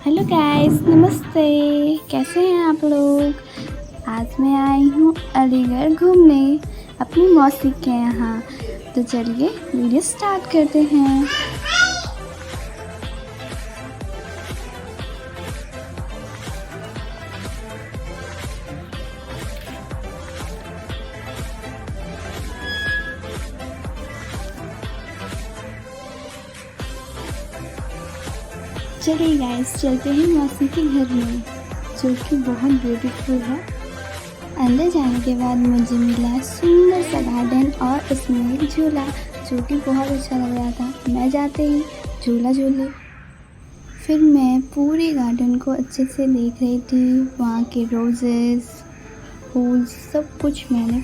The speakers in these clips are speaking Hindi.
हेलो गाइस, नमस्ते। कैसे हैं आप लोग? आज मैं आई हूँ अलीगढ़ घूमने अपनी मौसी के यहाँ। तो चलिए वीडियो स्टार्ट करते हैं। चलिए गाइस, चलते हैं मौसी के घर में, जो कि बहुत ब्यूटीफुल है। अंदर जाने के बाद मुझे मिला सुंदर सा गार्डन और उसमें एक झूला, जो कि बहुत अच्छा लग रहा था। मैं जाते ही झूला झूली। फिर मैं पूरे गार्डन को अच्छे से देख रही थी। वहाँ के रोजेस, फूल, सब कुछ मैंने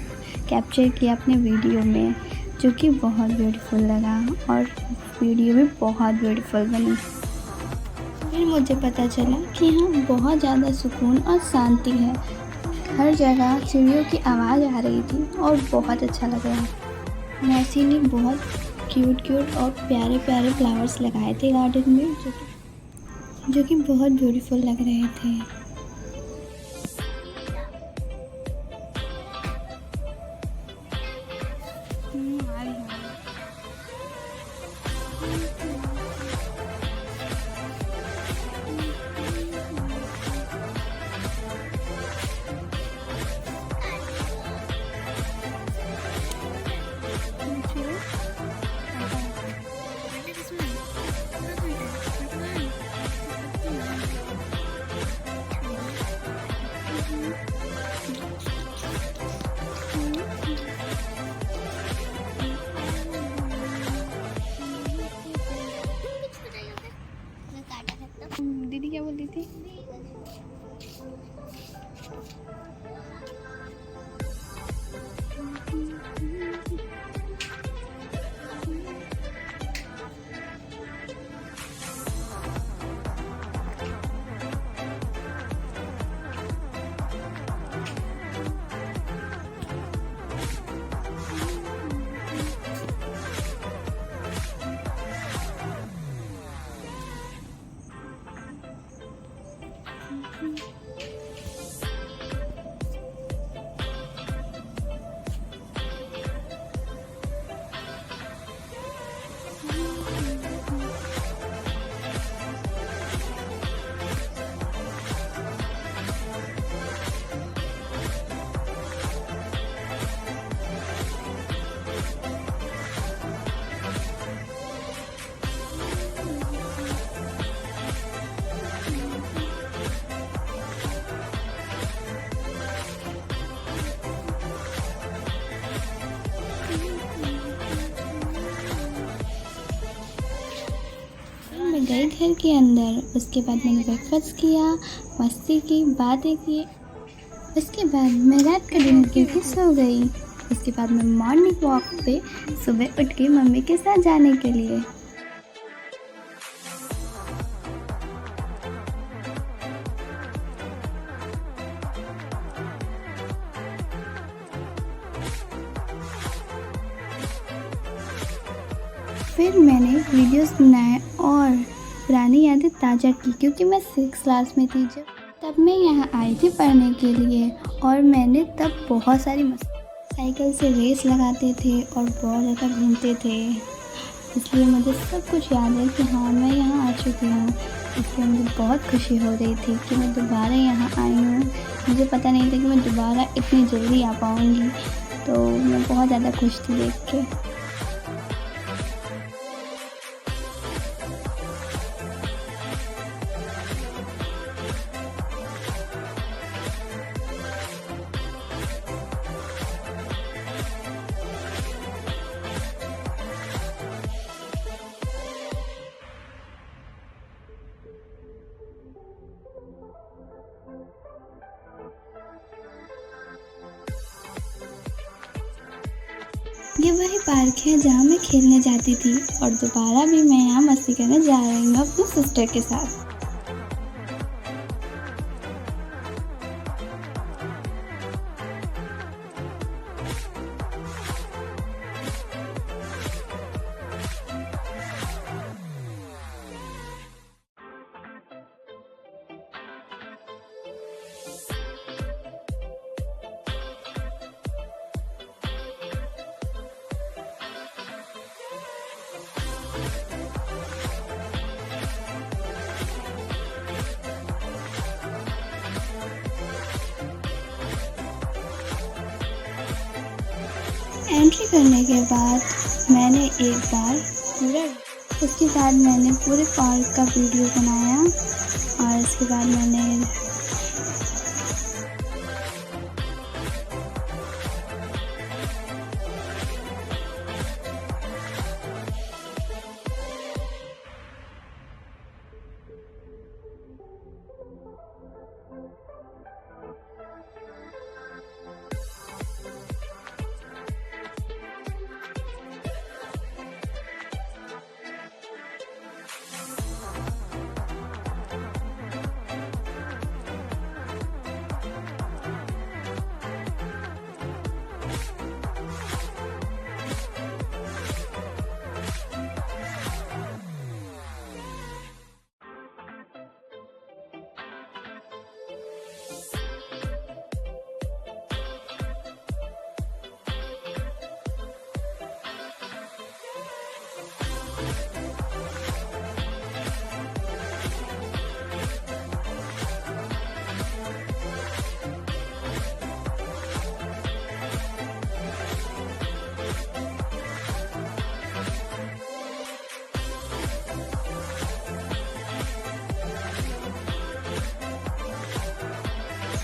कैप्चर किया अपने वीडियो में, जो कि बहुत ब्यूटीफुल लगा और वीडियो भी बहुत ब्यूटीफुल बनी। फिर मुझे पता चला कि यहाँ बहुत ज़्यादा सुकून और शांति है। हर जगह चिड़ियों की आवाज़ आ रही थी और बहुत अच्छा लग रहा था। मौसी ने बहुत क्यूट और प्यारे प्यारे फ्लावर्स लगाए थे गार्डन में, जो कि बहुत ब्यूटीफुल लग रहे थे। आ रही हूँ। दीदी क्या बोल रही थी? मैं गई घर के अंदर। उसके बाद मैंने ब्रेकफास्ट किया, मस्ती की, बातें की। उसके बाद मैं रात का डिनर करके सो गई। उसके बाद मैं मॉर्निंग वॉक पे सुबह उठ के मम्मी के साथ जाने के लिए। फिर मैंने वीडियोस बनाए और पुरानी यादें ताज़ा की, क्योंकि मैं 6 क्लास में थी तब मैं यहाँ आई थी पढ़ने के लिए। और मैंने तब बहुत सारी साइकिल से रेस लगाते थे और बहुत ज़्यादा घूमते थे। इसलिए मुझे सब कुछ याद है कि हाँ, मैं यहाँ आ चुकी हूँ। इसलिए मुझे बहुत खुशी हो रही थी कि मैं दोबारा यहाँ आई हूँ। मुझे पता नहीं था कि मैं दोबारा इतनी जल्दी आ पाऊँगी, तो मैं बहुत ज़्यादा खुश थी देख के। ये वही पार्क है जहाँ मैं खेलने जाती थी और दोबारा भी मैं यहाँ मस्ती करने जा रही हूँ अपनी सिस्टर के साथ। एंट्री करने के बाद मैंने एक बार पूरा उसके बाद मैंने पूरे पार्क का वीडियो बनाया और इसके बाद मैंने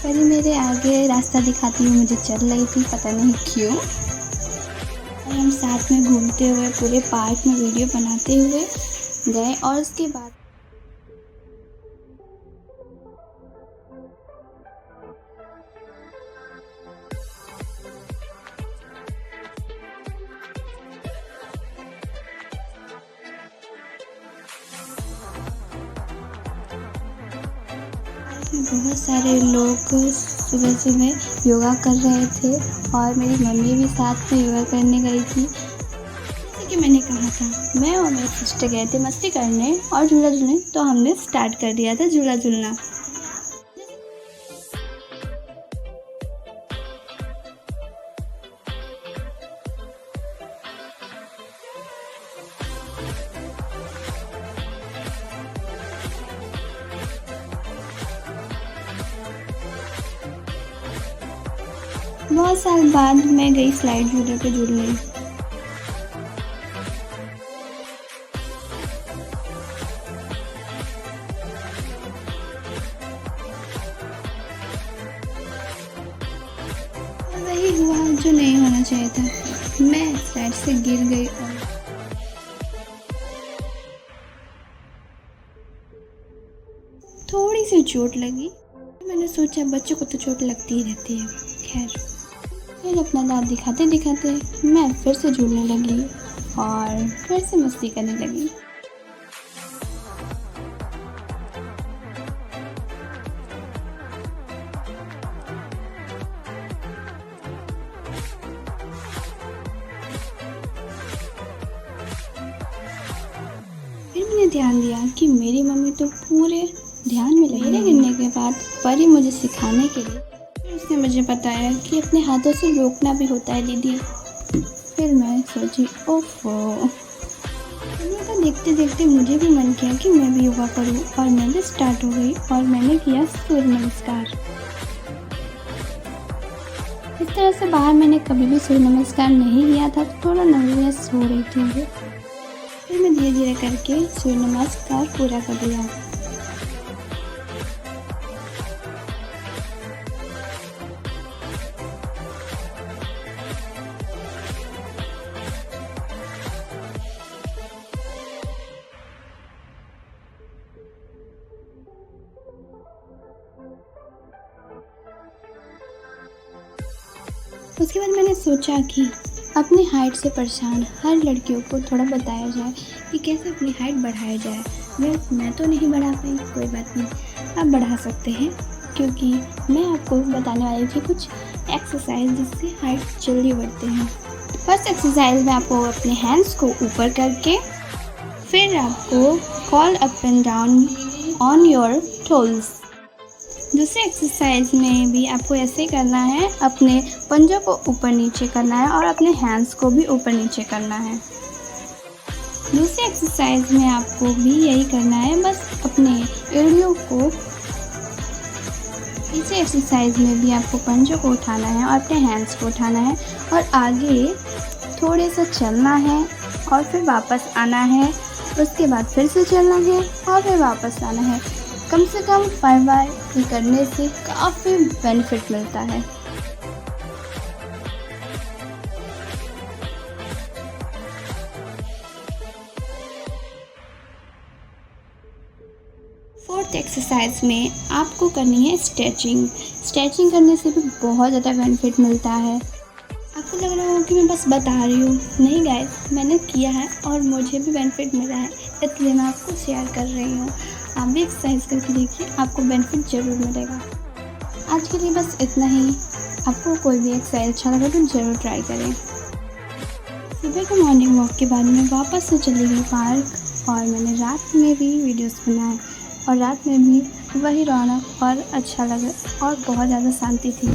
परी मेरे आगे रास्ता दिखाती हुई मुझे चल रही थी, पता नहीं क्यों। और हम साथ में घूमते हुए पूरे पार्क में वीडियो बनाते हुए गए और उसके बाद बहुत सारे लोग सुबह सुबह योगा कर रहे थे और मेरी मम्मी भी साथ में योगा करने गई थी। जैसे कि मैंने कहा था, मैं और मेरी सिस्टर गए थे मस्ती करने और झूला झूलने, तो हमने स्टार्ट कर दिया था झूला झूलना। बहुत साल बाद मैं गई स्लाइड झूले पे झूलने। और वही हुआ जो नहीं होना चाहिए था, मैं स्लाइड से गिर गई और थोड़ी सी चोट लगी। मैंने सोचा बच्चों को तो चोट लगती ही रहती है। खैर, फिर अपना दांत दिखाते दिखाते मैं फिर से झूलने लगी और फिर से मस्ती करने लगी। फिर मैंने ध्यान दिया कि मेरी मम्मी तो पूरे ध्यान में लगी। मेरे गिरने के बाद परी मुझे सिखाने के लिए उसने मुझे बताया कि अपने हाथों से रोकना भी होता है दीदी। फिर मैं सोची ओफो, तो देखते देखते मुझे भी मन किया कि मैं भी योगा करूं और मैं भी स्टार्ट हो गई और मैंने किया सूर्य नमस्कार। इस तरह से बाहर मैंने कभी भी सूर्य नमस्कार नहीं किया था, तो थोड़ा नर्वस हो रही थी मुझे। फिर मैं धीरे धीरे करके सूर्य नमस्कार पूरा कर दिया। उसके बाद मैंने सोचा कि अपनी हाइट से परेशान हर लड़कियों को थोड़ा बताया जाए कि कैसे अपनी हाइट बढ़ाया जाए। मैं तो नहीं बढ़ा पाई, कोई बात नहीं, आप बढ़ा सकते हैं, क्योंकि मैं आपको बताने वाली थी कुछ एक्सरसाइज जिससे हाइट जल्दी बढ़ते हैं। फर्स्ट एक्सरसाइज में आपको अपने हैंड्स को ऊपर करके फिर आपको call up and down on your tolls. दूसरे एक्सरसाइज में भी आपको ऐसे ही करना है, अपने पंजों को ऊपर नीचे करना है और अपने हैंड्स को भी ऊपर नीचे करना है। दूसरे एक्सरसाइज में आपको भी यही करना है, बस अपने एड़ियों को इसी एक्सरसाइज में भी आपको पंजों को उठाना है और अपने हैंड्स को उठाना है और आगे थोड़े सा चलना है और फिर वापस आना है। उसके बाद फिर से चलना है और फिर वापस आना है। कम से कम 5 बार ये करने से काफ़ी बेनिफिट मिलता है। फोर्थ एक्सरसाइज में आपको करनी है स्ट्रेचिंग। स्ट्रेचिंग करने से भी बहुत ज़्यादा बेनिफिट मिलता है। आपको लग रहा होगा कि मैं बस बता रही हूँ, नहीं गाइस, मैंने किया है और मुझे भी बेनिफिट मिला है, इसलिए मैं आपको शेयर कर रही हूँ। आप भी एक्सरसाइज करके देखिए, आपको बेनिफिट ज़रूर मिलेगा। आज के लिए बस इतना ही। आपको कोई भी एक्सरसाइज अच्छा लगा तो ज़रूर ट्राई करें। सुबह के मॉर्निंग वॉक के बाद मैं वापस से चली गई पार्क और मैंने रात में भी वीडियोस बनाए और रात में भी वही रौनक और अच्छा लगा और बहुत ज़्यादा शांति थी।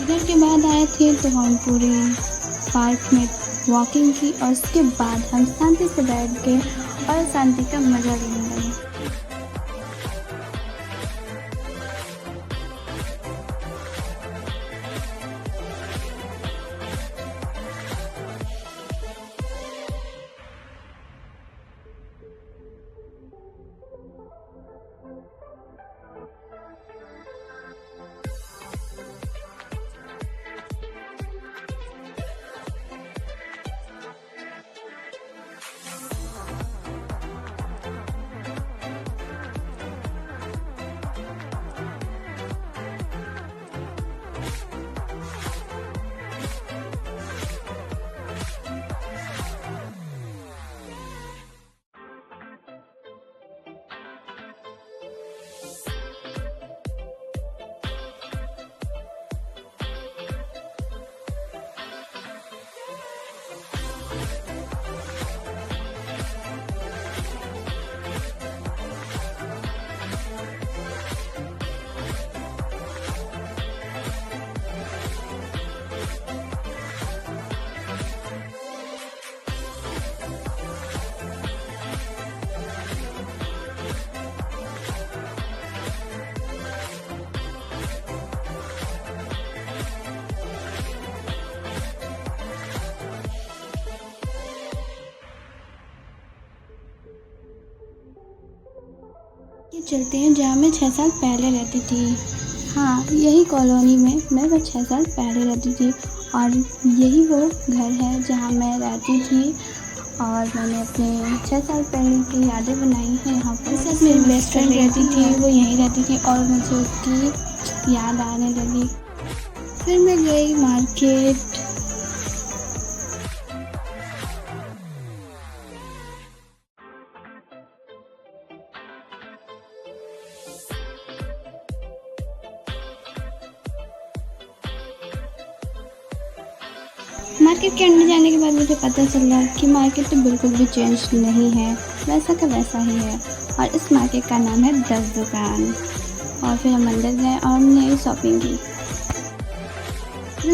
डिनर के बाद आए थे तो हम पूरे पार्क में वॉकिंग की और उसके बाद हम शांति से बैठ गए और शांति का मज़ा लेने लगे। ये चलते हैं जहाँ मैं 6 साल पहले रहती थी। हाँ, यही कॉलोनी में मैं वो 6 साल पहले रहती थी और यही वो घर है जहाँ मैं रहती थी और मैंने अपने 6 साल पहले की यादें बनाई हैं यहाँ पर। साथ मेरी बेस्ट फ्रेंड रहती थी, वो यहीं रहती थी और मुझे उसकी याद आने लगी। फिर मैं गई मार्केट। मार्केट के अंदर जाने के बाद मुझे पता चला कि मार्केट तो बिल्कुल भी चेंज नहीं है, वैसा का वैसा ही है और इस मार्केट का नाम है 10 दुकान। और फिर हम अंदर गए और हमने शॉपिंग की।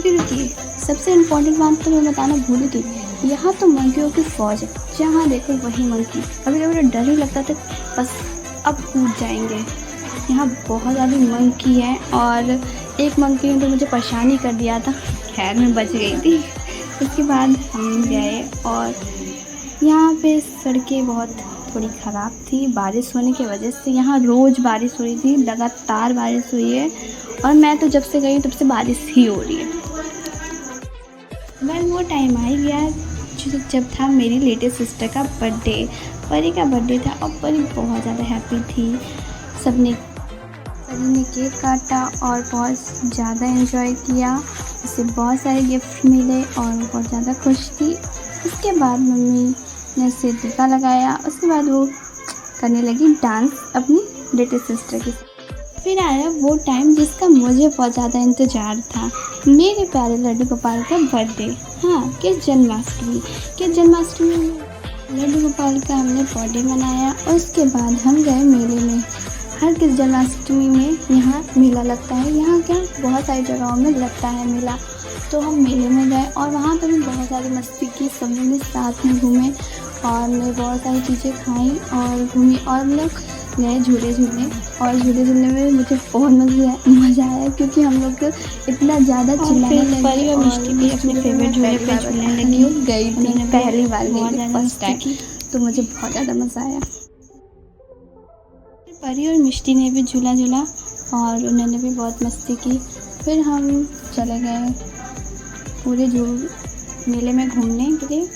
रुकिए, सबसे इम्पोर्टेंट बात तो मैं बताना भूल गई, यहाँ तो मंकियों की फौज है, जहाँ देखो वही मंकी। कभी कभी तो डर ही लगता था बस अब कूद जाएंगे। यहाँ बहुत ज़्यादा मंकी है और एक मंकी ने तो मुझे परेशानी कर दिया था, खैर मैं बच गई थी। उसके बाद हम गए और यहाँ पे सड़कें बहुत थोड़ी ख़राब थी बारिश होने की वजह से। यहाँ रोज़ बारिश हो रही थी, लगातार बारिश हुई है और मैं तो जब से गई तब से बारिश ही हो रही है। वो टाइम आ ही गया जब था मेरी लेटेस्ट सिस्टर का बर्थडे। परी का बर्थडे था और परी बहुत ज़्यादा हैप्पी थी। परी ने केक काटा और बहुत ज़्यादा एंजॉय किया, उसे बहुत सारे गिफ्ट मिले और वो बहुत ज़्यादा खुश थी। उसके बाद मम्मी ने उसे टीका लगाया, उसके बाद वो करने लगी डांस अपनी लेटेस्ट सिस्टर के साथ। फिर आया वो टाइम जिसका मुझे बहुत ज़्यादा इंतज़ार था, मेरे प्यारे लड्डू गोपाल का बर्थडे। हाँ, किस जन्माष्टमी में लड्डू गोपाल का हमने बर्थडे मनाया और उसके बाद हम गए मेले में। हर किस जन्माष्टमी में यहाँ मेला लगता है। यहाँ क्या बहुत सारी जगहों में लगता है मेला, तो हम मेले में गए और वहाँ पर भी बहुत सारी मस्ती की, सब लोग साथ में घूमे और हमने बहुत सारी चीज़ें खाई और घूमी और हम लोग गए झूले झूलने। और झूले झूलने में मुझे बहुत मज़ा आया क्योंकि हम लोग इतना ज़्यादा चिल्लाने लगे परी और मिष्टी भी अपने फेवरेट झूले पे झूलने लगी। गई थी, पहली बार बहुत गई थी, ज़्यादा फर्स्ट मस्ती टाइम, की। तो मुझे बहुत ज़्यादा मज़ा आया। परी और मिष्टी ने भी झूला झूला और उन्होंने भी बहुत मस्ती की। फिर हम चले गए पूरे मेले में घूमने के लिए।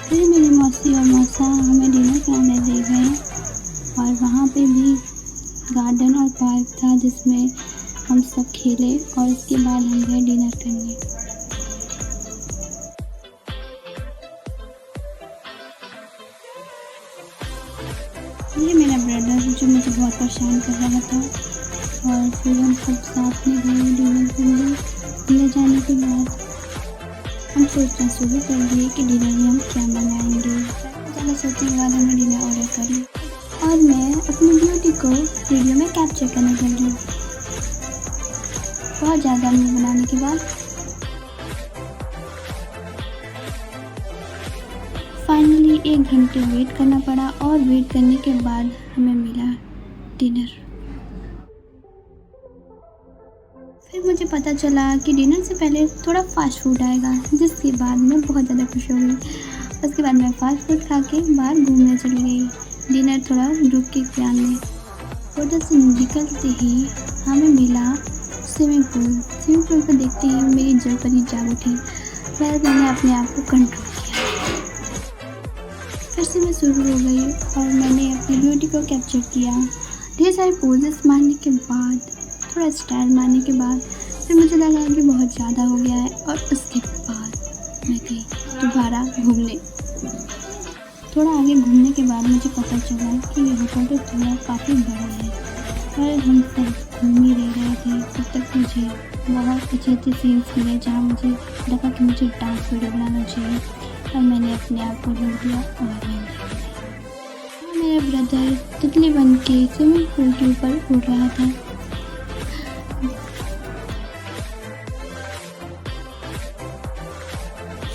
फिर मेरी मौसी और मौसा हमें डिनर कराने ले गए और वहाँ पे भी गार्डन और पार्क था जिसमें हम सब खेले और उसके बाद हम गए डिनर करने। ये मेरा ब्रदर जो मुझे बहुत परेशान कर रहा था और फिर हम सब साथ में गए डिनर करने। डिनर जाने के बाद हम सोचना शुरू कर दिए कि डिनर में हम क्या मंगाएंगे। ज़्यादा सोचने के बाद हमने डिनर ऑर्डर कर लिया और मैं अपनी ब्यूटी को वीडियो में कैप्चर करने लगी। बहुत ज़्यादा मील बनाने के बाद फाइनली 1 घंटे वेट करना पड़ा और वेट करने के बाद हमें मिला डिनर। फिर मुझे पता चला कि डिनर से पहले थोड़ा फास्ट फूड आएगा, जिसके बाद मैं बहुत ज़्यादा खुश हो गई। उसके बाद मैं फास्ट फूड खा के बाहर घूमने चली गई। डिनर थोड़ा रुक के किया में होटल से निकलते ही हमें मिला स्विमिंग पूल। स्विमिंग पूल को देखते ही मेरी जलपरी जाग उठी। फिर मैंने अपने आप को कंट्रोल किया। फिर से मैं शुरू हो गई और मैंने अपनी ब्यूटी को कैप्चर किया। ढेर सारे पोजेस मारने के बाद, थोड़ा स्टाइल मारने के बाद फिर मुझे लगा कि बहुत ज़्यादा हो गया है और उसके बाद मैं गई दोबारा घूमने। थोड़ा आगे घूमने के बाद मुझे पता चला कि ये होटल तो थोड़ा काफ़ी बड़ा है और हम सब घूम ही रहे थे। तब तक मुझे बहुत अच्छे अच्छे सीन्स मिले जहाँ मुझे लगा कि मुझे डांस वीडियो बनाना चाहिए और मैंने अपने आप को रोक दिया और मेरा ब्रदर तितली बन के स्विमिंग पूल के ऊपर उड़ रहा था।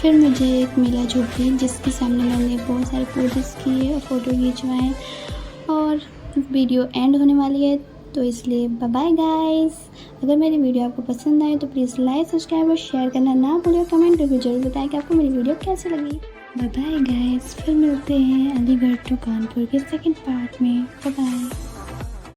फिर मुझे एक मिला झोपड़ी जिसके सामने मैंने बहुत सारे पोजेस किए और फ़ोटो खिंचवाए और वीडियो एंड होने वाली है, तो इसलिए बाय बाय गाइस। अगर मेरी वीडियो आपको पसंद आए तो प्लीज़ लाइक, सब्सक्राइब और शेयर करना ना भूलिए। कमेंट करके जरूर बताएं कि आपको मेरी वीडियो कैसी लगी। बाय बाय गाइस, फिर मिलते हैं अलीगढ़ टू कानपुर के सेकंड पार्ट में। Bye bye.